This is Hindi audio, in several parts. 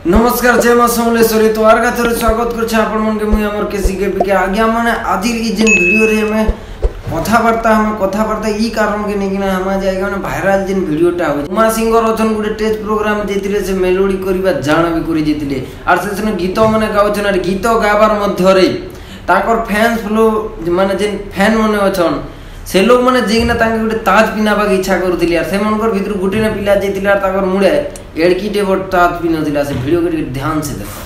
नमस्कार जय मां समलेश्वरी तो आर का स्वागत करछे आपन मन के मुई हमर केसी के पी के आज्ञा माने आदिर ई जिन वीडियो रे में कथाबार्ता ई कारण के नेकिन हम जायगा माने वायरल जिन वीडियोटा हो उमा सिंगर ओछन गुटे स्टेज प्रोग्राम जेतिले से मेलोडी करिबा जाण भी करि जेतिले आर सेसन गीत माने गाउछन आर गीत गाबार मध्य रे ताकर फैंस फ्लो माने जिन फैन माने ओछन से लोग माने जेगिना तांके गुटे ताज पिनाबा के इच्छा करथिले आर से मनकर भितर गुटे ने पिला जेतिले आर ताकर मुडे एड़कीटे बट ताज पिनथिला से वीडियो के ध्यान से देखो।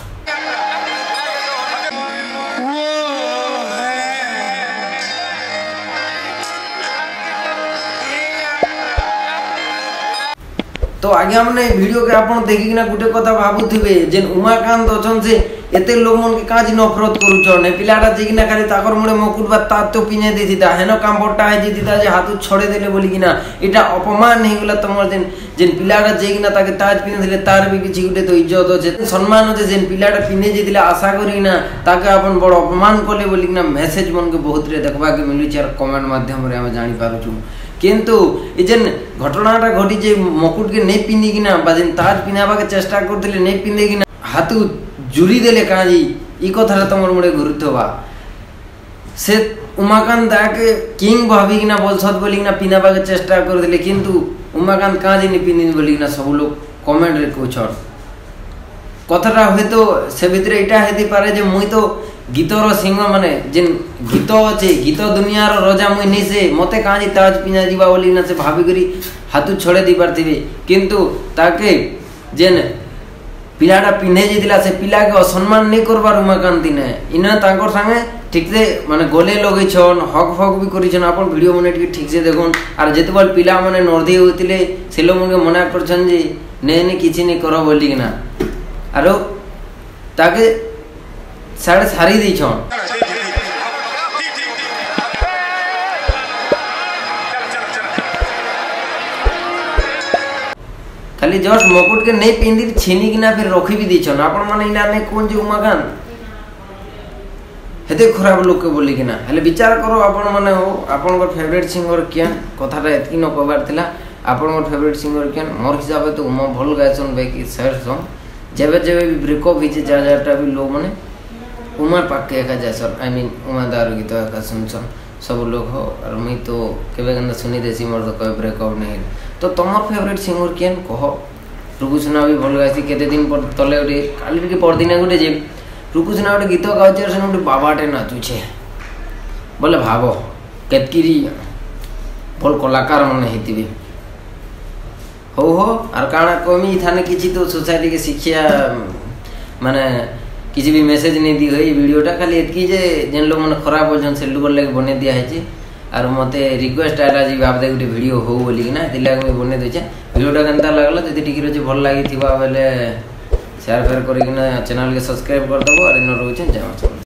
तो आगे हमने वीडियो के आपण देखि ना गुटे कथा भाबुथिबे जेन उमाकांत अछन से एते लोग मन के काज नफरत करूछन ने पिलाटा जेगिना खाली ताकर मुडे मकुट बा तात तो पिने देथिता हेनो काम बट्टा है जेतिता जे हाथ छोड़े देले बोली किना एटा अपमान नहीं गेला तमर जेन पिलाटा जेगिना ताके ताज पिने दिले तार भी किछि गुटे तो इज्जत अछि सम्मान अछि जेन पिलाटा पिने जेतिला आशा करी ना ताके अपन बड़ अपमान करले बोली किना मेसेज मन के बहुत रे देखबा के मिलुछ आर कमेंट माध्यम रे हम जानि पारुछु किंतु ए जेन घटनाटा घटी जे मकुट के नहीं पिंदी किना बा जेन ताज पिनाबा के चेष्टा करथिले नहीं पिंदे किना हाथ जुरी देले काजी ई कथा तमर मुडे घुरुथबा से उमाकांत दाके किंग भाबी किना बोलसत बोली किना पिनाबा के चेष्टा करथिले किंतु उमाकांत काजी नहीं पिंदी बोली किना सब लोग कमेंट रे कोछर कथाटा होयतो से भितरे एटा हेति पारे जे मुई तो गीतर सिंह माने जिन गीत अच्छे गीत दुनियार रजा मुई नहीं से मते काजी ताज पिना जीवा बोली ना से भाभी करी हाथ छोड़े दी पारथिबे किंतु ताके जेन पिलाटा पिन्हे जेतिला से पिला के असम्मान नहीं करबार उमाकांत ने इना तांकर संगे ठीक से माने गले लगै छन हक फक भी करि छन अपन वीडियो मने ठीक से देखोन आर जेतबल पिला माने नर्दी होतिले सेलो मन के मना करछन जे ने किछि नहीं करो बोली ना आरो ताके साढ़े सारी दी छन खाली जस्ट मकुट के नहीं पिंदी छीनी किना फिर रखी भी दी छन आपण माने इना ने कोन जे उमाकांत हेते खराब लोग के बोली किना हले विचार करो आपण माने हो आपण को फेवरेट सिंगर केन कथाटा एतकी न कहबार थिला आपण को फेवरेट सिंगर केन मोर हिसाब तो उमा भल गायसन बाकी सैड सॉन्ग जेबे जेबे भी ब्रेकअप हिचे जा जाटा भी लोग माने उमा पाके एका जासर आई मीन उमा दारू गीत एका सुनसन सब लोग हो और मैं तो केबे गंदा सुनी देसी मोर तो कोई ब्रेकअप नहीं तो तमर फेवरेट सिंगर केन कह रुकु सुना भी भल गाइसी केते दिन पर तले ओटे काली के परदिना गोटे जे रुकु सुना ओटे गीत गाउचे और ओटे बाबाटे नाचुछे बोले भाबो केतकीरी भल कलाकार मन हेतिबे हो और काना कमी थाने किछि तो सोसाइटी के शिक्षा माने किसी भी मेसेज नहीं दी हुई वीडियोटा खाली एतकी जे जेन लोग मन खराब होजन से लोग लगे बने दिया है और मते रिक्वेस्ट आला जी आप दे गुटे वीडियो हो बोली कि ना दिला में बने देछे वीडियोटा केनता लागला जदी टिकी रे भल लागि थिबा बेले शेयर कर करी कि ना चैनल के सब्सक्राइब कर दबो और इन रहउछन जय मां।